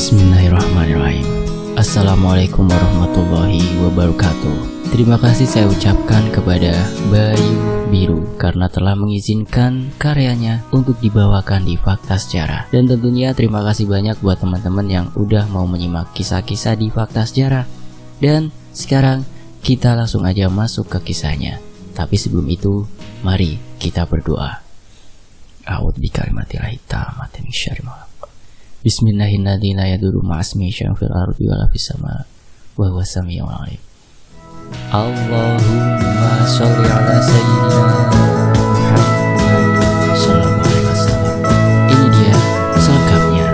Bismillahirrahmanirrahim. Assalamualaikum warahmatullahi wabarakatuh. Terima kasih saya ucapkan kepada Bayu Biru karena telah mengizinkan karyanya untuk dibawakan di Fakta Sejarah. Dan tentunya terima kasih banyak buat teman-teman yang udah mau menyimak kisah-kisah di Fakta Sejarah. Dan sekarang kita langsung aja masuk ke kisahnya. Tapi sebelum itu, mari kita berdoa. A'udzu bikalimatillahi tammati min syarri ma khalaq. Bismillahirrahmanirrahim. La yadurru ma'asmihi syai'un fil ardi wa la fis sama' wa huwas samiul 'alim. Allahumma sholli 'ala sayyidina Muhammad sallallahu alaihi wasallam. Ini dia selengkapnya.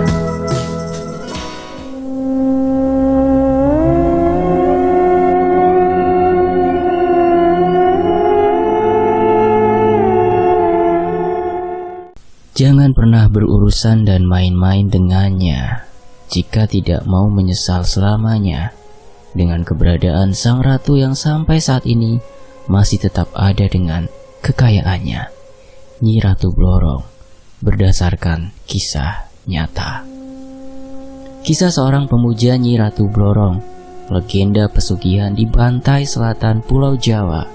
Jangan pernah berurusan dan main-main dengannya jika tidak mau menyesal selamanya. Dengan keberadaan sang ratu yang sampai saat ini masih tetap ada dengan kekayaannya, Nyi Ratu Blorong, berdasarkan kisah nyata. Kisah seorang pemuja Nyi Ratu Blorong, legenda pesugihan di pantai selatan Pulau Jawa.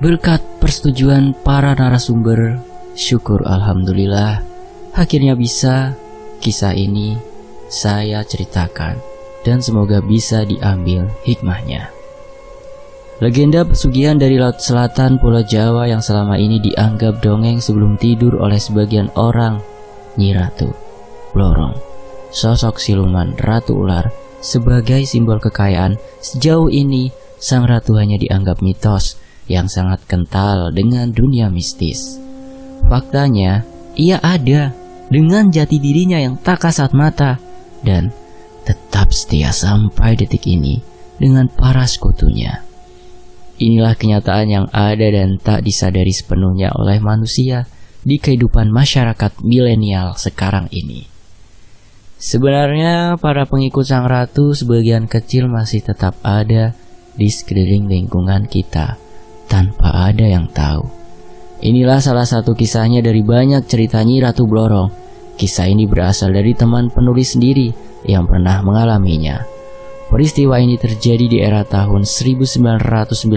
Berkat persetujuan para narasumber, syukur alhamdulillah akhirnya bisa kisah ini saya ceritakan dan semoga bisa diambil hikmahnya. Legenda pesugihan dari Laut Selatan Pulau Jawa yang selama ini dianggap dongeng sebelum tidur oleh sebagian orang, Nyi Ratu Blorong, sosok siluman ratu ular sebagai simbol kekayaan. Sejauh ini sang ratu hanya dianggap mitos yang sangat kental dengan dunia mistis. Faktanya, ia ada dengan jati dirinya yang tak kasat mata dan tetap setia sampai detik ini dengan para sekutunya. Inilah kenyataan yang ada dan tak disadari sepenuhnya oleh manusia di kehidupan masyarakat milenial sekarang ini. Sebenarnya para pengikut sang ratu sebagian kecil masih tetap ada di sekeliling lingkungan kita tanpa ada yang tahu. Inilah salah satu kisahnya dari banyak cerita Nyi Ratu Blorong. Kisah ini berasal dari teman penulis sendiri yang pernah mengalaminya. Peristiwa ini terjadi di era tahun 1997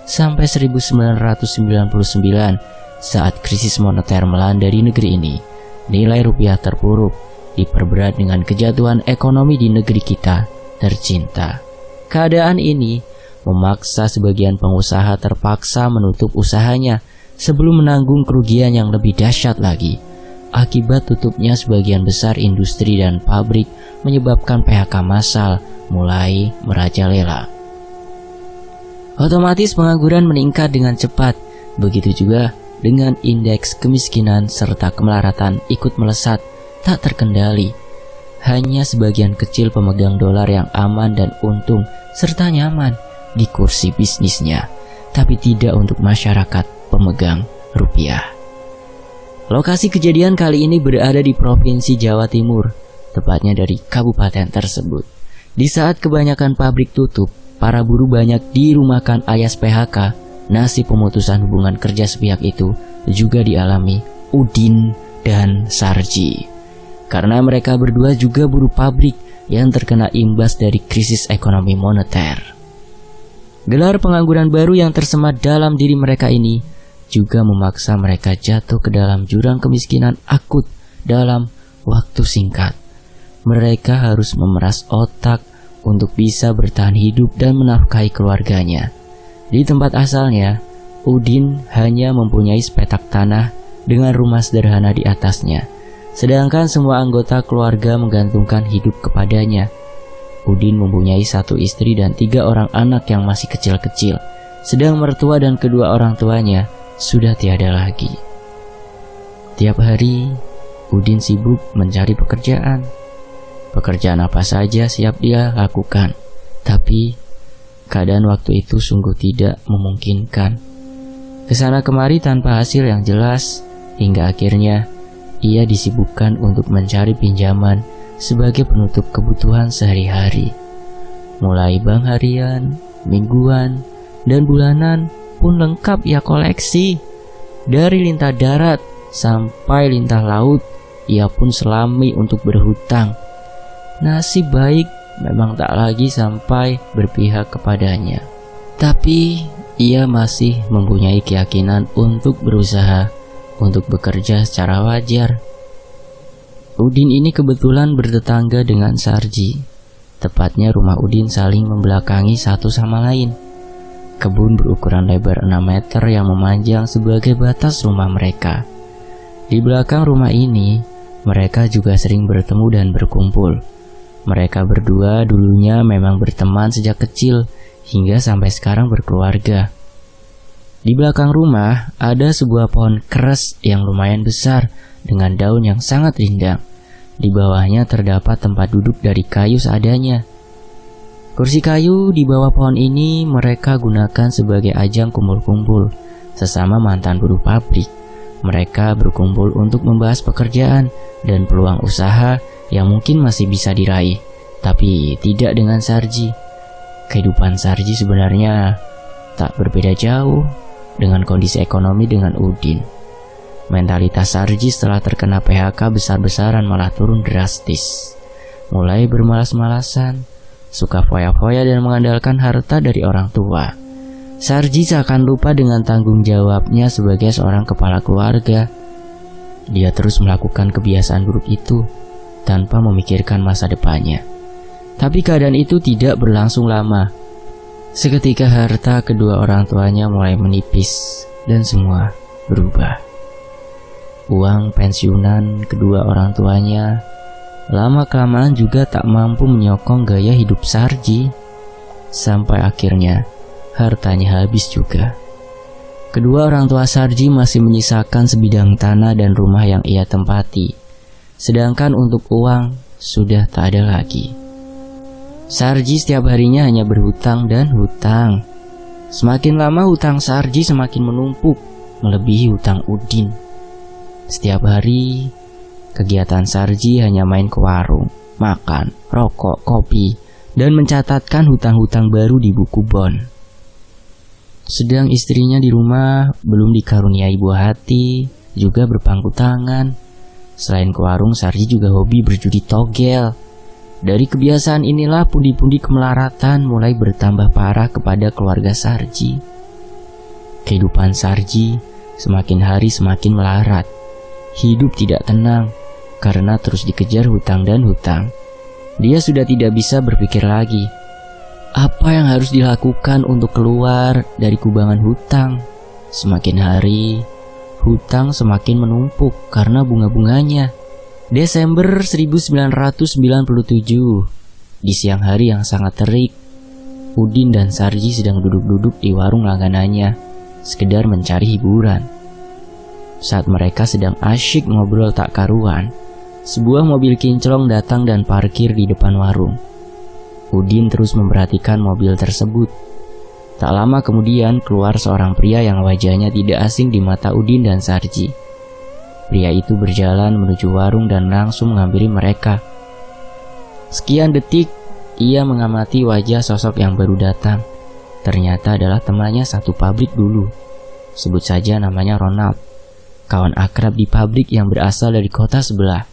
sampai 1999 saat krisis moneter melanda di negeri ini. Nilai rupiah terpuruk, diperberat dengan kejatuhan ekonomi di negeri kita tercinta. Keadaan ini memaksa sebagian pengusaha terpaksa menutup usahanya sebelum menanggung kerugian yang lebih dahsyat lagi. Akibat tutupnya sebagian besar industri dan pabrik menyebabkan PHK massal mulai merajalela. Otomatis pengangguran meningkat dengan cepat. Begitu juga dengan indeks kemiskinan serta kemelaratan ikut melesat tak terkendali. Hanya sebagian kecil pemegang dolar yang aman dan untung serta nyaman di kursi bisnisnya, tapi tidak untuk masyarakat pemegang rupiah. Lokasi kejadian kali ini berada di Provinsi Jawa Timur, tepatnya dari kabupaten tersebut. Di saat kebanyakan pabrik tutup, para buruh banyak dirumahkan alias PHK. Nasib pemutusan hubungan kerja sepihak itu juga dialami Udin dan Sarji, karena mereka berdua juga buruh pabrik yang terkena imbas dari krisis ekonomi moneter. Gelar pengangguran baru yang tersemat dalam diri mereka ini juga memaksa mereka jatuh ke dalam jurang kemiskinan akut dalam waktu singkat. Mereka harus memeras otak untuk bisa bertahan hidup dan menafkahi keluarganya. Di tempat asalnya, Udin hanya mempunyai sepetak tanah dengan rumah sederhana di atasnya, sedangkan semua anggota keluarga menggantungkan hidup kepadanya. Udin mempunyai 1 istri dan 3 orang anak yang masih kecil-kecil, sedang mertua dan kedua orang tuanya sudah tiada lagi. Tiap hari, Udin sibuk mencari pekerjaan. Pekerjaan apa saja siap dia lakukan, tapi keadaan waktu itu sungguh tidak memungkinkan. Kesana kemari tanpa hasil yang jelas, hingga akhirnya ia disibukkan untuk mencari pinjaman sebagai penutup kebutuhan sehari-hari. Mulai bank harian, mingguan, dan bulanan pun lengkap ia koleksi. Dari lintah darat sampai lintah laut, ia pun selami untuk berhutang. Nasib baik memang tak lagi sampai berpihak kepadanya. Tapi ia masih mempunyai keyakinan untuk berusaha, untuk bekerja secara wajar. Udin ini kebetulan bertetangga dengan Sarji. Tepatnya rumah Udin saling membelakangi satu sama lain. Kebun berukuran lebar 6 meter yang memanjang sebagai batas rumah mereka. Di belakang rumah ini, mereka juga sering bertemu dan berkumpul. Mereka berdua dulunya memang berteman sejak kecil, hingga sampai sekarang berkeluarga. Di belakang rumah ada sebuah pohon keres yang lumayan besar dengan daun yang sangat rindang. Di bawahnya terdapat tempat duduk dari kayu seadanya. Kursi kayu di bawah pohon ini mereka gunakan sebagai ajang kumpul-kumpul sesama mantan buruh pabrik. Mereka berkumpul untuk membahas pekerjaan dan peluang usaha yang mungkin masih bisa diraih, tapi tidak dengan Sarji. Kehidupan Sarji sebenarnya tak berbeda jauh dengan kondisi ekonomi dengan Udin. Mentalitas Sarji setelah terkena PHK besar-besaran malah turun drastis. Mulai bermalas-malasan, suka foya-foya dan mengandalkan harta dari orang tua. Sarji seakan lupa dengan tanggung jawabnya sebagai seorang kepala keluarga. Dia terus melakukan kebiasaan buruk itu tanpa memikirkan masa depannya. Tapi keadaan itu tidak berlangsung lama. Seketika harta kedua orang tuanya mulai menipis dan semua berubah. Uang pensiunan kedua orang tuanya lama-kelamaan juga tak mampu menyokong gaya hidup Sarji. Sampai akhirnya hartanya habis juga. Kedua orang tua Sarji masih menyisakan sebidang tanah dan rumah yang ia tempati. Sedangkan untuk uang sudah tak ada lagi. Sarji setiap harinya hanya berhutang dan hutang. Semakin lama hutang Sarji semakin menumpuk, melebihi hutang Udin. Setiap hari kegiatan Sarji hanya main ke warung, makan, rokok, kopi, dan mencatatkan hutang-hutang baru di buku bon. Sedang istrinya di rumah belum dikaruniai buah hati, juga berpangku tangan. Selain ke warung, Sarji juga hobi berjudi togel. Dari kebiasaan inilah pundi-pundi kemelaratan mulai bertambah parah kepada keluarga Sarji. Kehidupan Sarji semakin hari semakin melarat. Hidup tidak tenang karena terus dikejar hutang dan hutang. Dia sudah tidak bisa berpikir lagi. Apa yang harus dilakukan untuk keluar dari kubangan hutang? Semakin hari, hutang semakin menumpuk karena bunga-bunganya. Desember 1997, di siang hari yang sangat terik, Udin dan Sarji sedang duduk-duduk di warung langganannya, sekedar mencari hiburan. Saat mereka sedang asyik ngobrol tak karuan, sebuah mobil kinclong datang dan parkir di depan warung. Udin terus memperhatikan mobil tersebut. Tak lama kemudian keluar seorang pria yang wajahnya tidak asing di mata Udin dan Sarji. Pria itu berjalan menuju warung dan langsung menghampiri mereka. Sekian detik, ia mengamati wajah sosok yang baru datang. Ternyata adalah temannya satu pabrik dulu. Sebut saja namanya Ronald, kawan akrab di pabrik yang berasal dari kota sebelah.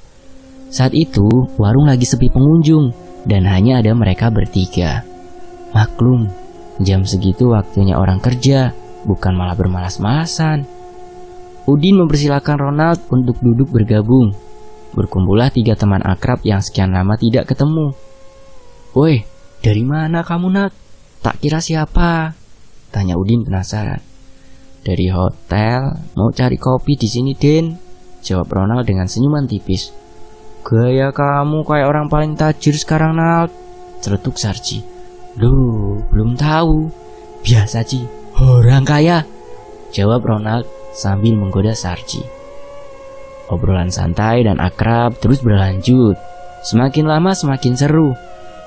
Saat itu, warung lagi sepi pengunjung dan hanya ada mereka bertiga. Maklum, jam segitu waktunya orang kerja, bukan malah bermalas-malasan. Udin mempersilahkan Ronald untuk duduk bergabung. Berkumpullah 3 teman akrab yang sekian lama tidak ketemu. "Woi, dari mana kamu, Nak? Tak kira siapa?" tanya Udin penasaran. "Dari hotel, mau cari kopi di sini, Den," jawab Ronald dengan senyuman tipis. "Gaya kamu kayak orang paling tajir sekarang, Nald," celetuk Sarji. "Duh, belum tahu. Biasa, Ci. Orang kaya," jawab Ronald sambil menggoda Sarji. Obrolan santai dan akrab terus berlanjut. Semakin lama semakin seru.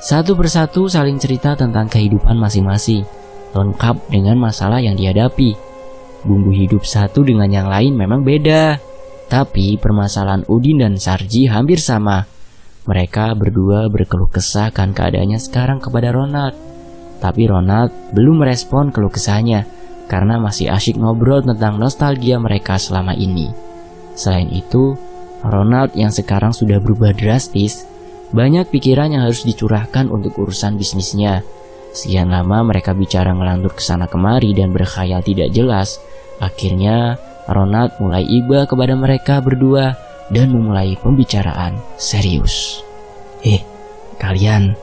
Satu persatu saling cerita tentang kehidupan masing-masing, lengkap dengan masalah yang dihadapi. Bumbu hidup satu dengan yang lain memang beda, tapi permasalahan Udin dan Sarji hampir sama. Mereka berdua berkeluh kesah akan keadaannya sekarang kepada Ronald. Tapi Ronald belum merespon keluh kesahnya karena masih asyik ngobrol tentang nostalgia mereka selama ini. Selain itu, Ronald yang sekarang sudah berubah drastis Banyak pikiran yang harus dicurahkan untuk urusan bisnisnya. Sekian lama mereka bicara ngelantur kesana kemari dan berkhayal tidak jelas. Akhirnya Ronald mulai iba kepada mereka berdua dan memulai pembicaraan serius. Kalian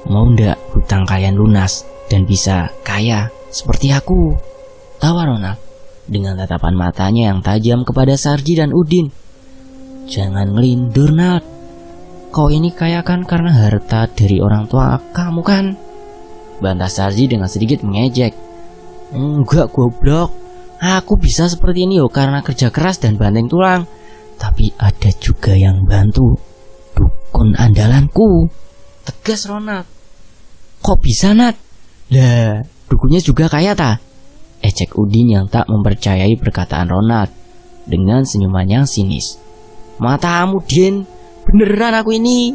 mau ndak hutang kalian lunas dan bisa kaya seperti aku? Tawa Ronald dengan tatapan matanya yang tajam kepada Sarji dan Udin. Jangan ngelindur, Nat. Kau ini kaya kan karena harta dari orang tua kamu kan? Bantah Sarji dengan sedikit mengejek. Enggak goblok, aku bisa seperti ini karena kerja keras dan banting tulang. Tapi ada juga yang bantu, dukun andalanku. Tegas Ronald. Kok bisa, Nat? Lah, dukunnya juga kaya ta? Ejek Udin yang tak mempercayai perkataan Ronald dengan senyuman yang sinis. Matamu, Din, beneran aku ini,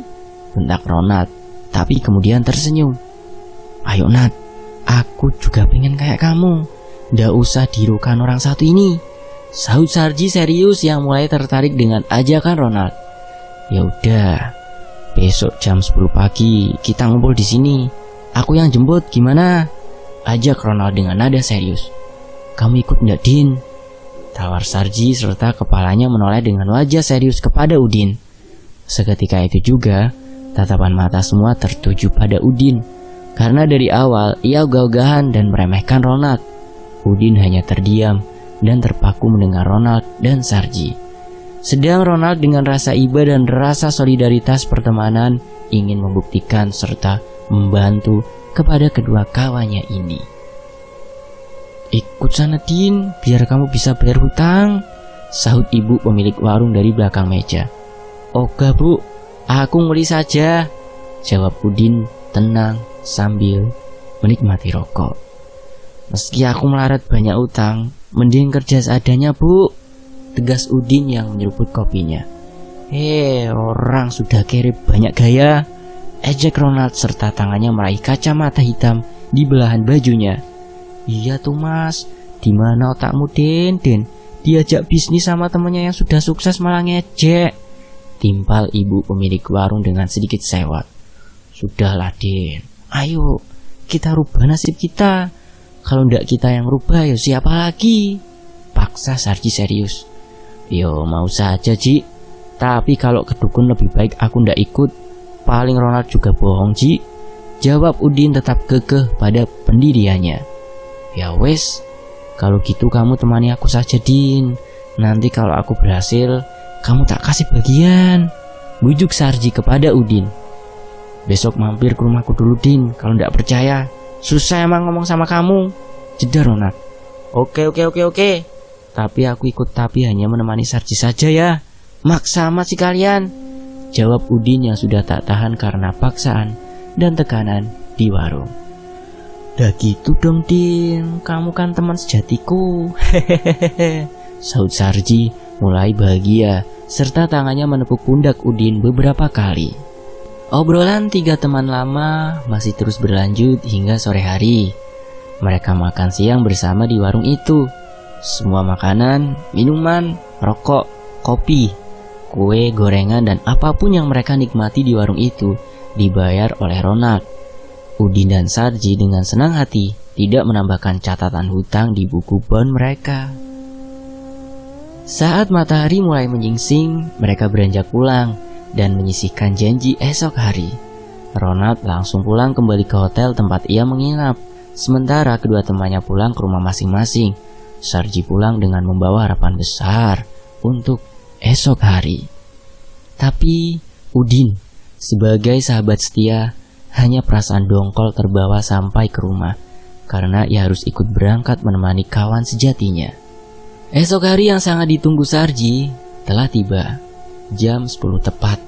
bentak Ronald, tapi kemudian tersenyum. Ayo Nat, aku juga pengen kayak kamu. Nggak usah dirukan orang satu ini, sahut Sarji serius yang mulai tertarik dengan ajakan Ronald. Ya udah, besok jam 10 pagi kita ngumpul di sini. Aku yang jemput, gimana? Ajak Ronald dengan nada serius. Kamu ikut nggak, Din? Tawar Sarji serta kepalanya menoleh dengan wajah serius kepada Udin. Seketika itu juga, tatapan mata semua tertuju pada Udin. Karena dari awal ia ogah-ogahan dan meremehkan Ronald. Udin hanya terdiam dan terpaku mendengar Ronald dan Sarji. Sedang Ronald dengan rasa iba dan rasa solidaritas pertemanan ingin membuktikan serta membantu kepada kedua kawannya ini. Ikut sana Din, biar kamu bisa bayar hutang, sahut ibu pemilik warung dari belakang meja. Oga bu, aku nguli saja, jawab Udin tenang sambil menikmati rokok. Meski aku melarat banyak utang, mending kerja seadanya bu, tegas Udin yang menyeruput kopinya. Orang sudah kere banyak gaya, ejek Ronald serta tangannya meraih kacamata hitam di belahan bajunya. Iya tuh mas, dimana otakmu Den? Diajak bisnis sama temannya yang sudah sukses malah ngejek, timpal ibu pemilik warung dengan sedikit sewot. Sudahlah Den, ayo kita rubah nasib kita. Kalau ndak kita yang rubah ya siapa lagi? Paksa Sarji serius. Yo mau saja Ji, tapi kalau ke dukun lebih baik aku ndak ikut. Paling Ronald juga bohong Ji, jawab Udin tetap kekeh pada pendiriannya. Ya wes, kalau gitu kamu temani aku saja Din. Nanti kalau aku berhasil, kamu tak kasih bagian, bujuk Sarji kepada Udin. Besok mampir ke rumahku dulu Din, kalau ndak percaya. Susah emang ngomong sama kamu, jeda Ronald. Oke. Tapi aku ikut, tapi hanya menemani Sarji saja ya. Maksa amat sih kalian, jawab Udin yang sudah tak tahan karena paksaan dan tekanan di warung. Dah gitu dong Din, kamu kan teman sejatiku. Hehehe, sahut Sarji mulai bahagia serta tangannya menepuk pundak Udin beberapa kali. Obrolan tiga teman lama masih terus berlanjut hingga sore hari. Mereka makan siang bersama di warung itu. Semua makanan, minuman, rokok, kopi, kue, gorengan, dan apapun yang mereka nikmati di warung itu dibayar oleh Ronald. Udin dan Sarji dengan senang hati tidak menambahkan catatan hutang di buku bond mereka. Saat matahari mulai menyingsing, mereka beranjak pulang dan menyisihkan janji esok hari. Ronald langsung pulang kembali ke hotel tempat ia menginap, sementara kedua temannya pulang ke rumah masing-masing. Sarji pulang dengan membawa harapan besar untuk esok hari. Tapi Udin sebagai sahabat setia hanya perasaan dongkol terbawa sampai ke rumah karena ia harus ikut berangkat menemani kawan sejatinya. Esok hari yang sangat ditunggu Sarji telah tiba, jam 10 tepat.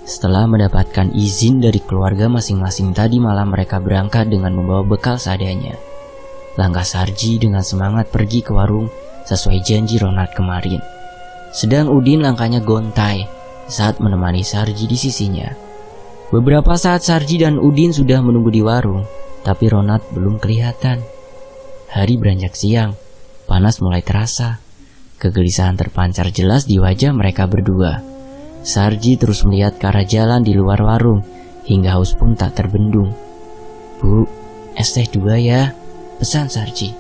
Setelah mendapatkan izin dari keluarga masing-masing tadi malam, mereka berangkat dengan membawa bekal seadanya. Langkah Sarji dengan semangat pergi ke warung sesuai janji Ronald kemarin. Sedang Udin langkahnya gontai saat menemani Sarji di sisinya. Beberapa saat Sarji dan Udin sudah menunggu di warung, tapi Ronald belum kelihatan. Hari beranjak siang, panas mulai terasa. Kegelisahan terpancar jelas di wajah mereka berdua. Sarji terus melihat ke arah jalan di luar warung, hingga haus pun tak terbendung. "Bu, es teh 2 ya," pesan Sarji.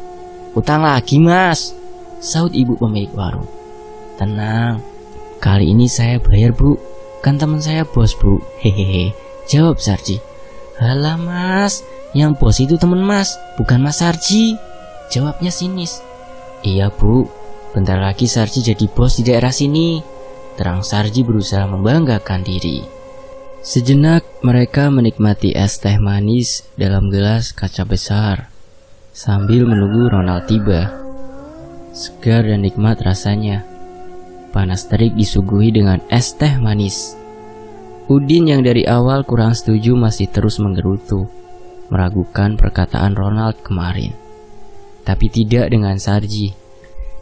"Utang lagi mas," saut ibu pemilik warung. "Tenang, kali ini saya bayar bu, kan teman saya bos bu." "Hehehe," jawab Sarji. "Halah mas, yang bos itu teman mas, bukan mas Sarji," jawabnya sinis. "Iya bu, bentar lagi Sarji jadi bos di daerah sini," terang Sarji berusaha membanggakan diri. Sejenak mereka menikmati es teh manis dalam gelas kaca besar sambil menunggu Ronald tiba. Segar dan nikmat rasanya. Panas terik disuguhi dengan es teh manis. Udin yang dari awal kurang setuju masih terus menggerutu, meragukan perkataan Ronald kemarin. Tapi tidak dengan Sarji,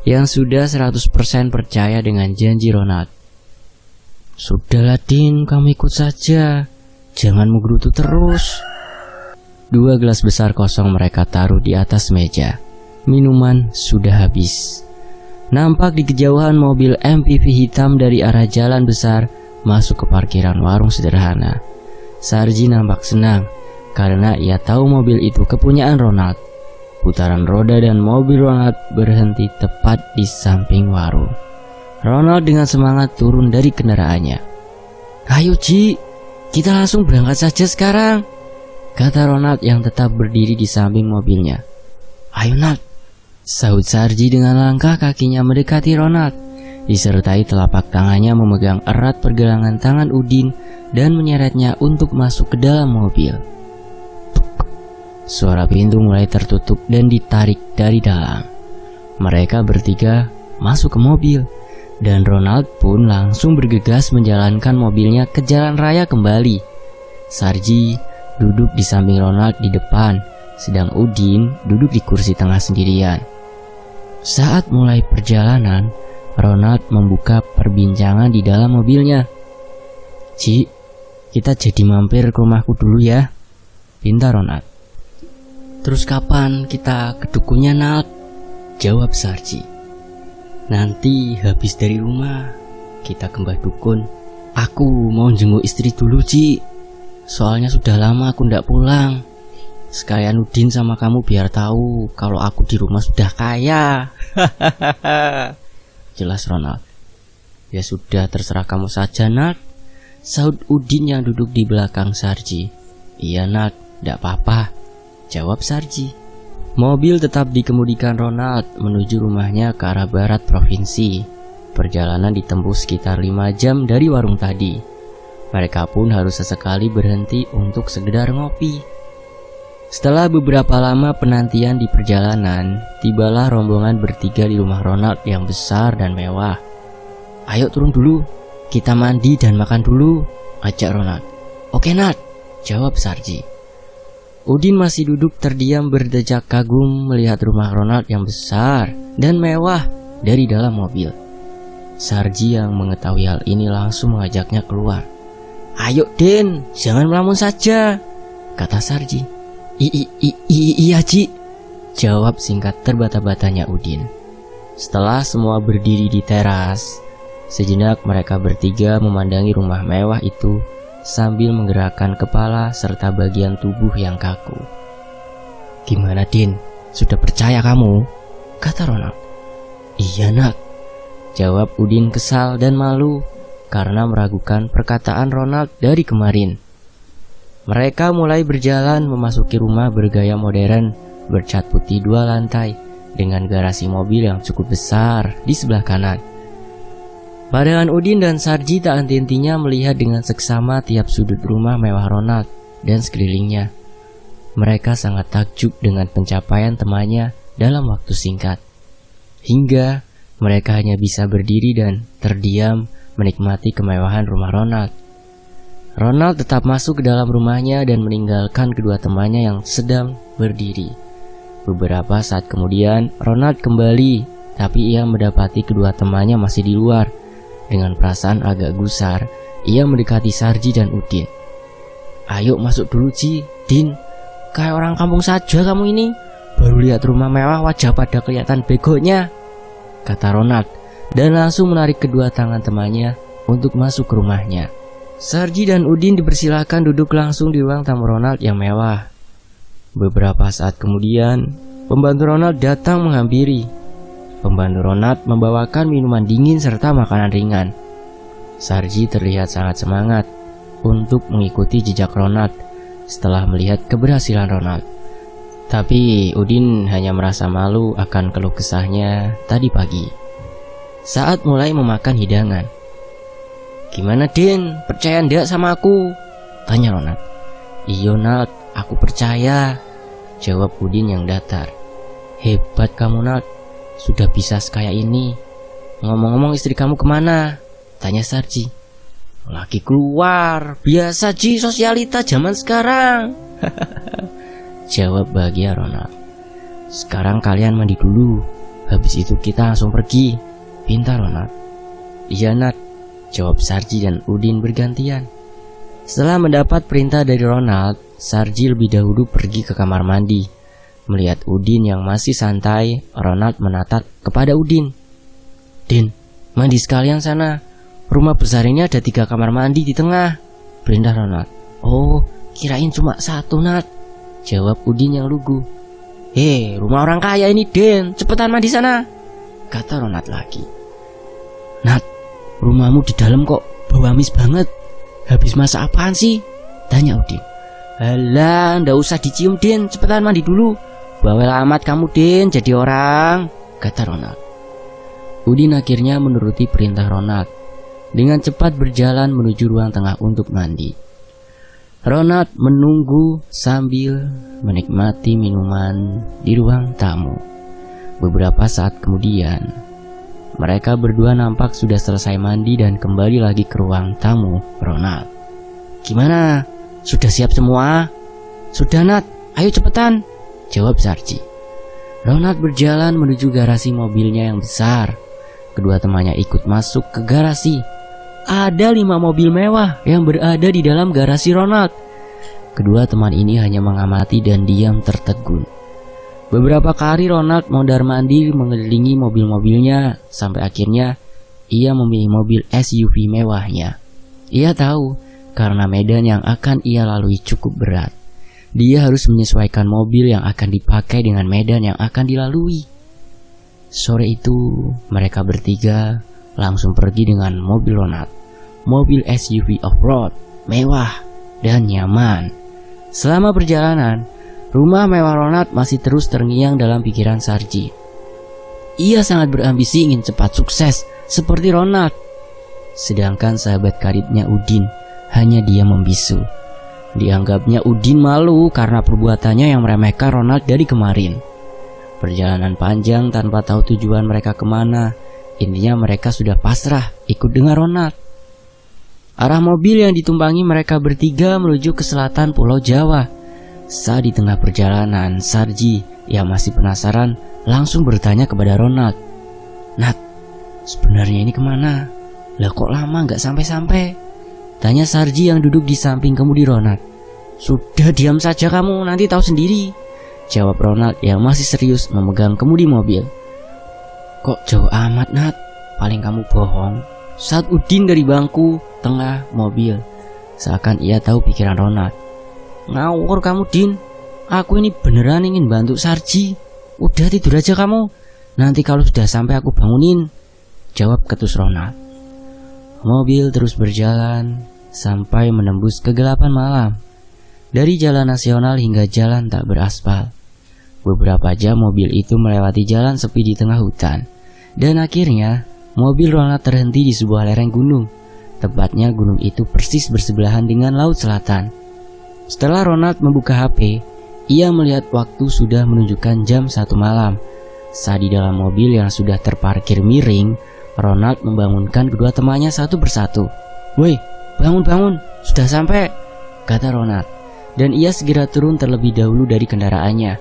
yang sudah 100% percaya dengan janji Ronald. "Sudahlah Din, kamu ikut saja, jangan menggerutu terus." 2 gelas besar kosong mereka taruh di atas meja. Minuman sudah habis. Nampak di kejauhan mobil MPV hitam dari arah jalan besar masuk ke parkiran warung sederhana. Sarji nampak senang karena ia tahu mobil itu kepunyaan Ronald. Putaran roda dan mobil Ronald berhenti tepat di samping warung. Ronald dengan semangat turun dari kendaraannya. "Ayo Ji, kita langsung berangkat saja sekarang," kata Ronald yang tetap berdiri di samping mobilnya. "Ayo Nat," saut Sarji dengan langkah kakinya mendekati Ronald, disertai telapak tangannya memegang erat pergelangan tangan Udin dan menyeretnya untuk masuk ke dalam mobil. Tuk. Suara pintu mulai tertutup dan ditarik dari dalam. Mereka bertiga masuk ke mobil, dan Ronald pun langsung bergegas menjalankan mobilnya ke jalan raya kembali. Sarji duduk di samping Ronald di depan, sedang Udin duduk di kursi tengah sendirian. Saat mulai perjalanan, Ronald membuka perbincangan di dalam mobilnya. "Ci, kita jadi mampir ke rumahku dulu ya," pinta Ronald. "Terus kapan kita ke dukunnya Nat?" jawab Sarji. "Nanti habis dari rumah kita ke Mbah Dukun. Aku mau jenguk istri dulu Ci, soalnya sudah lama aku ndak pulang. Sekalian Udin sama kamu biar tahu kalau aku di rumah sudah kaya." Jelas Ronald. "Ya sudah, terserah kamu saja Nat," saut Udin yang duduk di belakang Sarji. "Iya Nat, ndak apa-apa," jawab Sarji. Mobil tetap dikemudikan Ronald menuju rumahnya ke arah barat provinsi. Perjalanan ditempuh sekitar 5 jam dari warung tadi. Mereka pun harus sesekali berhenti untuk sekedar ngopi. Setelah beberapa lama penantian di perjalanan, tibalah rombongan bertiga di rumah Ronald yang besar dan mewah. "Ayo turun dulu, kita mandi dan makan dulu," ajak Ronald. "Oke Nat," jawab Sarji. Udin masih duduk terdiam berdecak kagum melihat rumah Ronald yang besar dan mewah dari dalam mobil. Sarji yang mengetahui hal ini langsung mengajaknya keluar. "Ayo Den, jangan melamun saja," kata Sarji. Iya Ci," jawab singkat terbata-batanya Udin. Setelah semua berdiri di teras, sejenak mereka bertiga memandangi rumah mewah itu sambil menggerakkan kepala serta bagian tubuh yang kaku. "Gimana Din, sudah percaya kamu?" kata Ronald. "Iya Nak," jawab Udin kesal dan malu karena meragukan perkataan Ronald dari kemarin. Mereka mulai berjalan memasuki rumah bergaya modern bercat putih 2 lantai dengan garasi mobil yang cukup besar di sebelah kanan. Pandangan Udin dan Sarji tak henti-hentinya melihat dengan seksama tiap sudut rumah mewah Ronald dan sekelilingnya. Mereka sangat takjub dengan pencapaian temannya dalam waktu singkat. Hingga mereka hanya bisa berdiri dan terdiam menikmati kemewahan rumah Ronald. Ronald tetap masuk ke dalam rumahnya dan meninggalkan kedua temannya yang sedang berdiri. Beberapa saat kemudian, Ronald kembali, tapi ia mendapati kedua temannya masih di luar. Dengan perasaan agak gusar, ia mendekati Sarji dan Udin. "Ayo masuk dulu Ci, Din, kayak orang kampung saja kamu ini. Baru lihat rumah mewah wajah pada kelihatan begonya," kata Ronald, dan langsung menarik kedua tangan temannya untuk masuk ke rumahnya. Sarji dan Udin dipersilakan duduk langsung di ruang tamu Ronald yang mewah. Beberapa saat kemudian, pembantu Ronald datang menghampiri. Pembantu Ronald membawakan minuman dingin serta makanan ringan. Sarji terlihat sangat semangat untuk mengikuti jejak Ronald setelah melihat keberhasilan Ronald. Tapi Udin hanya merasa malu akan keluh kesahnya tadi pagi. Saat mulai memakan hidangan. "Gimana Din, percaya ndak sama aku?" tanya Ronald. "Iya Nald, aku percaya," jawab Udin yang datar. "Hebat kamu Nald, sudah bisa sekaya ini. Ngomong-ngomong istri kamu kemana?" tanya Sarji. "Lagi keluar, biasa Ji, sosialita zaman sekarang," jawab bahagia Ronald. "Sekarang kalian mandi dulu, habis itu kita langsung pergi," pinta Ronald. "Iya Nat," jawab Sarji dan Udin bergantian. Setelah mendapat perintah dari Ronald, Sarji lebih dahulu pergi ke kamar mandi. Melihat Udin yang masih santai, Ronald menatap kepada Udin. "Din, mandi sekalian sana. Rumah besar ini ada 3 kamar mandi di tengah," perintah Ronald. "Oh, kirain cuma 1 Nat," jawab Udin yang lugu. Rumah orang kaya ini Din, cepetan mandi sana," kata Ronald lagi. "Nat, rumahmu di dalam kok bau amis banget. Habis masak apaan sih?" tanya Udin. "Alah, ndak usah dicium Din, cepetan mandi dulu. Bawel amat kamu Din jadi orang," kata Ronald. Udin akhirnya menuruti perintah Ronald. Dengan cepat berjalan menuju ruang tengah untuk mandi. Ronald menunggu sambil menikmati minuman di ruang tamu. Beberapa saat kemudian, mereka berdua nampak sudah selesai mandi dan kembali lagi ke ruang tamu Ronald. "Gimana? Sudah siap semua?" "Sudah Nat, ayo cepetan," jawab Sarji. Ronald berjalan menuju garasi mobilnya yang besar. Kedua temannya ikut masuk ke garasi. Ada 5 mobil mewah yang berada di dalam garasi Ronald. Kedua teman ini hanya mengamati dan diam tertegun. Beberapa kali Ronald mondar-mandir mengelilingi mobil-mobilnya sampai akhirnya ia memilih mobil SUV mewahnya. Ia tahu karena medan yang akan ia lalui cukup berat. Dia harus menyesuaikan mobil yang akan dipakai dengan medan yang akan dilalui. Sore itu mereka bertiga langsung pergi dengan mobil Ronald. Mobil SUV off-road, mewah dan nyaman. Selama perjalanan, rumah mewah Ronald masih terus terngiang dalam pikiran Sarji. Ia sangat berambisi ingin cepat sukses seperti Ronald. Sedangkan sahabat karibnya Udin hanya dia membisu. Dianggapnya Udin malu karena perbuatannya yang meremehkan Ronald dari kemarin. Perjalanan panjang tanpa tahu tujuan mereka kemana. Intinya mereka sudah pasrah ikut dengan Ronald. Arah mobil yang ditumpangi mereka bertiga menuju ke selatan Pulau Jawa. Saat di tengah perjalanan, Sarji yang masih penasaran langsung bertanya kepada Ronald. "Nat, sebenarnya ini kemana? Lah kok lama gak sampai-sampai?" tanya Sarji yang duduk di samping kemudi Ronald. "Sudah diam saja kamu, nanti tahu sendiri," jawab Ronald yang masih serius memegang kemudi mobil. "Kok jauh amat Nat? Paling kamu bohong," saat Udin dari bangku tengah mobil. Seakan ia tahu pikiran Ronald. "Ngawur kamu Din, aku ini beneran ingin bantu Sarji. Udah tidur aja kamu, nanti kalau sudah sampai aku bangunin," jawab ketus Ronald. Mobil terus berjalan sampai menembus kegelapan malam. Dari jalan nasional hingga jalan tak beraspal. Beberapa jam mobil itu melewati jalan sepi di tengah hutan. Dan akhirnya mobil Ronald terhenti di sebuah lereng gunung. Tepatnya gunung itu persis bersebelahan dengan laut selatan. Setelah Ronald membuka HP, ia melihat waktu sudah menunjukkan jam 1 malam. Saat di dalam mobil yang sudah terparkir miring, Ronald membangunkan kedua temannya satu persatu. "Woi, bangun-bangun, sudah sampai," kata Ronald. Dan ia segera turun terlebih dahulu dari kendaraannya.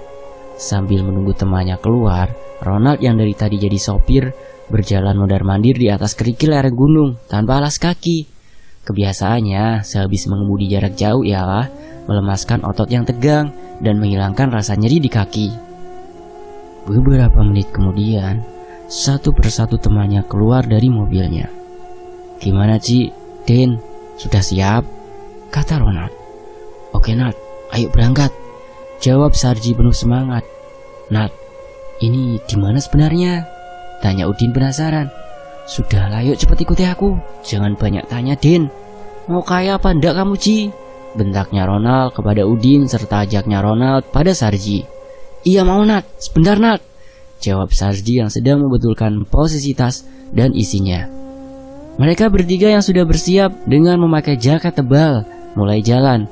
Sambil menunggu temannya keluar, Ronald yang dari tadi jadi sopir berjalan mondar-mandir di atas kerikil lereng gunung tanpa alas kaki. Kebiasaannya sehabis mengemudi jarak jauh ialah melemaskan otot yang tegang dan menghilangkan rasa nyeri di kaki. Beberapa menit kemudian, satu persatu temannya keluar dari mobilnya. Gimana Ci? Din, sudah siap? Kata Ronald. Oke Nat, ayo berangkat, jawab Sarji penuh semangat. Nat, ini di mana sebenarnya? Tanya Udin penasaran. Sudahlah, yuk cepat ikuti aku. Jangan banyak tanya, Din. Mau kaya apa ndak kamu, Ci? Bentaknya Ronald kepada Udin serta ajaknya Ronald pada Sarji. Iya mau Nat, sebentar Nat, jawab Sarji yang sedang membetulkan posisi tas dan isinya. Mereka bertiga yang sudah bersiap dengan memakai jaket tebal mulai jalan.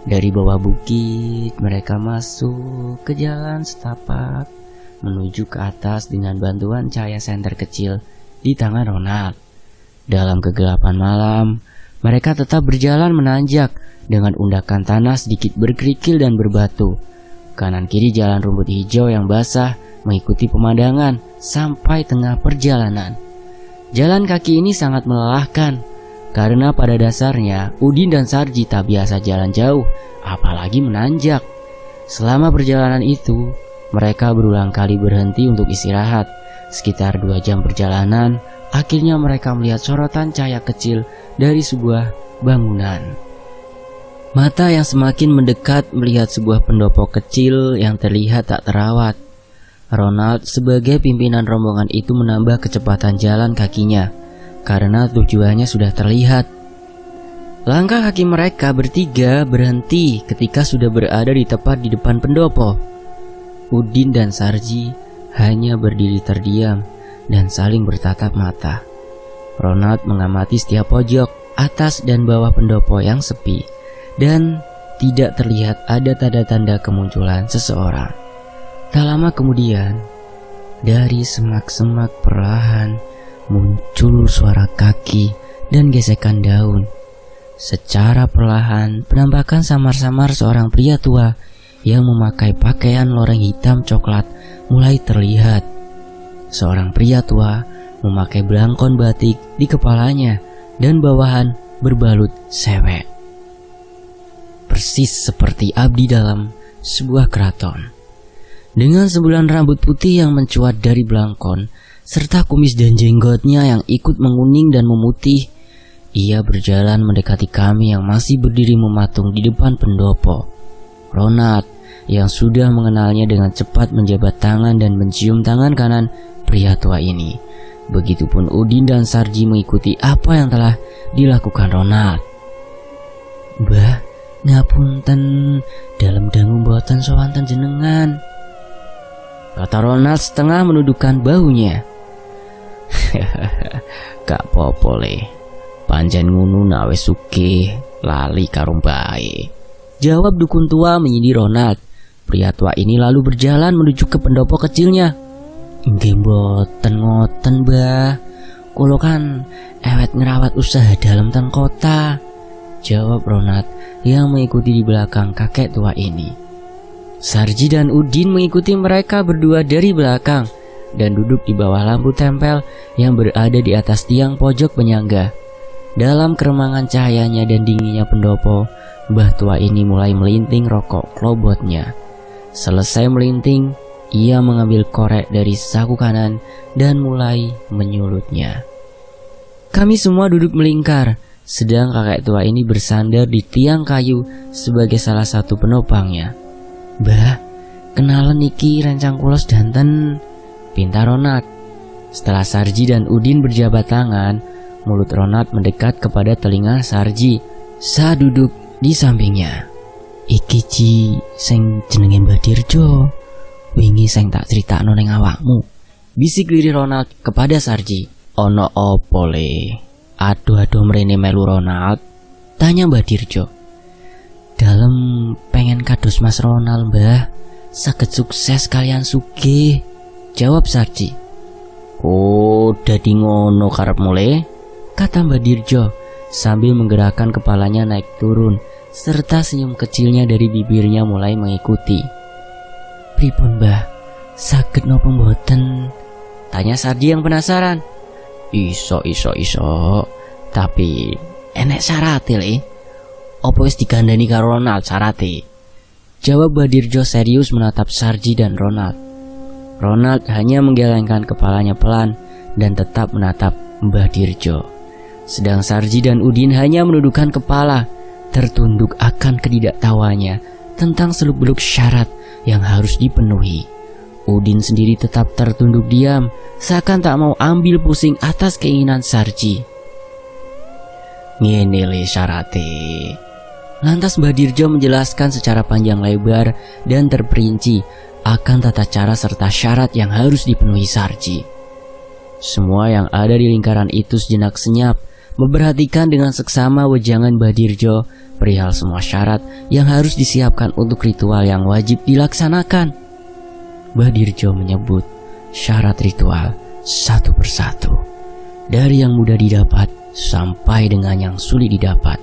Dari bawah bukit mereka masuk ke jalan setapak menuju ke atas dengan bantuan cahaya senter kecil di tangan Ronald. Dalam kegelapan malam, mereka tetap berjalan menanjak dengan undakan tanah sedikit berkerikil dan berbatu. Kanan kiri jalan rumput hijau yang basah mengikuti pemandangan sampai tengah perjalanan. Jalan kaki ini sangat melelahkan karena pada dasarnya Udin dan Sarji tak biasa jalan jauh, apalagi menanjak. Selama perjalanan itu, mereka berulang kali berhenti untuk istirahat. Sekitar 2 jam perjalanan, akhirnya mereka melihat sorotan cahaya kecil dari sebuah bangunan. Mata yang semakin mendekat melihat sebuah pendopo kecil yang terlihat tak terawat. Ronald sebagai pimpinan rombongan itu menambah kecepatan jalan kakinya karena tujuannya sudah terlihat. Langkah kaki mereka bertiga berhenti ketika sudah berada di tepat di depan pendopo. Udin dan Sarji hanya berdiri terdiam dan saling bertatap mata. Ronald mengamati setiap pojok, atas dan bawah pendopo yang sepi, dan tidak terlihat ada tanda-tanda kemunculan seseorang. Tak lama kemudian, dari semak-semak perlahan muncul suara kaki dan gesekan daun. Secara perlahan, penampakan samar-samar seorang pria tua yang memakai pakaian loreng hitam coklat mulai terlihat. Seorang pria tua memakai belangkon batik di kepalanya dan bawahan berbalut sewek. Persis seperti abdi dalam sebuah keraton. Dengan sembulan rambut putih yang mencuat dari belangkon, serta kumis dan jenggotnya yang ikut menguning dan memutih, ia berjalan mendekati kami yang masih berdiri mematung di depan pendopo. Ronald yang sudah mengenalnya dengan cepat menjabat tangan dan mencium tangan kanan pria tua ini. Begitupun Udin dan Sarji mengikuti apa yang telah dilakukan Ronald. Mbah, ngapunten, dalam dangu mboten sowanten jenengan, kata Ronald setengah menundukkan bahunya. Gak popo le, panjen ngunu nawe sugih lali karo mbae, jawab dukun tua menyindir Ronald. Pria tua ini lalu berjalan menuju ke pendopo kecilnya. Nggih mboten ngoten, Mbah. Kulo kan ewet ngerawat usaha dalam teng kota, jawab Ronald yang mengikuti di belakang kakek tua ini. Sarji dan Udin mengikuti mereka berdua dari belakang dan duduk di bawah lampu tempel yang berada di atas tiang pojok penyangga. Dalam keremangan cahayanya dan dinginnya pendopo, mbah tua ini mulai melinting rokok klobotnya. Selesai melinting, ia mengambil korek dari saku kanan dan mulai menyulutnya. Kami semua duduk melingkar, sedang kakek tua ini bersandar di tiang kayu sebagai salah satu penopangnya. Mbah, kenalan iki rencang kulos danten, pinta Ronald. Setelah Sarji dan Udin berjabat tangan, mulut Ronald mendekat kepada telinga Sarji saat duduk di sampingnya. Iki Ci sing jenenge Mbah Dirjo, wingi sing tak critakno ning awakmu, bisik lirik Ronald kepada Sarji. Ono opo le? Aduh mrene melu Ronald, tanya Mbah Dirjo. Dalem pengen kados Mas Ronald, Mbah, saged sukses kalian sugih, jawab Sarji. Oh, dadi ngono karepmu le? Kata Mbah Dirjo sambil menggerakkan kepalanya naik turun serta senyum kecilnya dari bibirnya mulai mengikuti. Pripun Mbah, saged napa mboten? Tanya Sarji yang penasaran. Iso, tapi enek syarate le. Opo wis digandani karo Ronald syarate? Jawab Mbah Dirjo serius menatap Sarji dan Ronald. Ronald hanya menggelengkan kepalanya pelan dan tetap menatap Mbah Dirjo. Sedang Sarji dan Udin hanya menundukkan kepala, tertunduk akan ketidaktahuannya tentang seluk-beluk syarat yang harus dipenuhi. Udin sendiri tetap tertunduk diam, seakan tak mau ambil pusing atas keinginan Sarji. "Ngene le syarate." Lantas Mbah Dirjo menjelaskan secara panjang lebar dan terperinci akan tata cara serta syarat yang harus dipenuhi Sarji. Semua yang ada di lingkaran itu sejenak senyap, memperhatikan dengan seksama wejangan Mbah Dirjo perihal semua syarat yang harus disiapkan untuk ritual yang wajib dilaksanakan. Mbah Dirjo menyebut syarat ritual satu persatu, dari yang mudah didapat sampai dengan yang sulit didapat.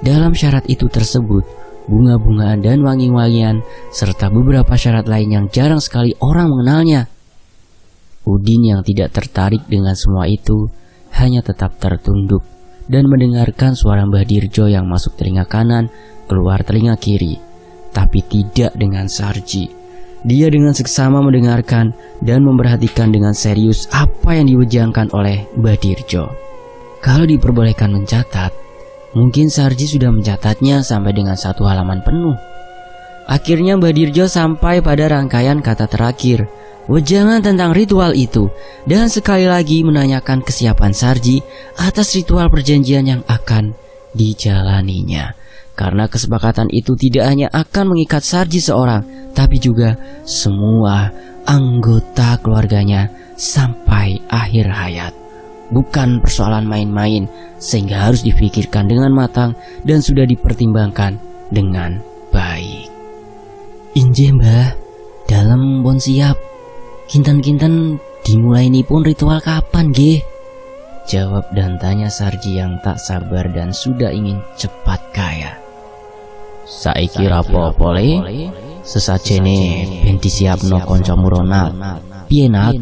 Dalam syarat itu tersebut, bunga-bungaan dan wangi-wangian, serta beberapa syarat lain yang jarang sekali orang mengenalnya. Udin yang tidak tertarik dengan semua itu, hanya tetap tertunduk dan mendengarkan suara Mbah Dirjo yang masuk telinga kanan, keluar telinga kiri, tapi tidak dengan Sarji. Dia dengan seksama mendengarkan dan memperhatikan dengan serius apa yang diwejangkan oleh Mbah Dirjo. Kalau diperbolehkan mencatat, mungkin Sarji sudah mencatatnya sampai dengan 1 halaman penuh. Akhirnya Mbah Dirjo sampai pada rangkaian kata terakhir, wejangan tentang ritual itu, dan sekali lagi menanyakan kesiapan Sarji atas ritual perjanjian yang akan dijalaninya. Karena kesepakatan itu tidak hanya akan mengikat Sarji seorang, tapi juga semua anggota keluarganya sampai akhir hayat. Bukan persoalan main-main, sehingga harus dipikirkan dengan matang dan sudah dipertimbangkan dengan baik. "Injih Mbah, dalam pun siap. Kinten-kinten dimulai ini pun ritual kapan nggih?" Jawab dan tanya Sarji yang tak sabar dan sudah ingin cepat kaya. "Saiki rapopo le, sesajene ben disiapno kancamu Ronald. Piye nak?"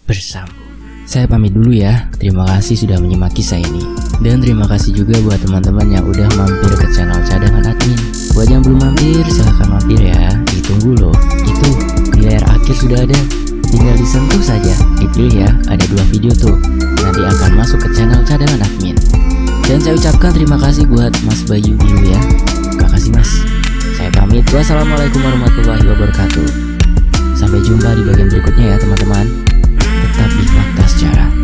Bersambung. Saya pamit dulu ya. Terima kasih sudah menyimak kisah ini. Dan terima kasih juga buat teman-teman yang udah mampir ke channel Cadangan Admin. Buat yang belum mampir, silahkan mampir ya. Ditunggu loh. Itu di layar akhir sudah ada. Tinggal disentuh saja. Dipilih ya, ada 2 video tuh. Nanti akan masuk ke channel Cadangan Admin. Dan saya ucapkan terima kasih buat Mas Bayu dulu ya. Makasih Mas. Saya pamit. Wassalamualaikum warahmatullahi wabarakatuh. Sampai jumpa di bagian berikutnya ya teman-teman. Tetap di Fakta Sejarah.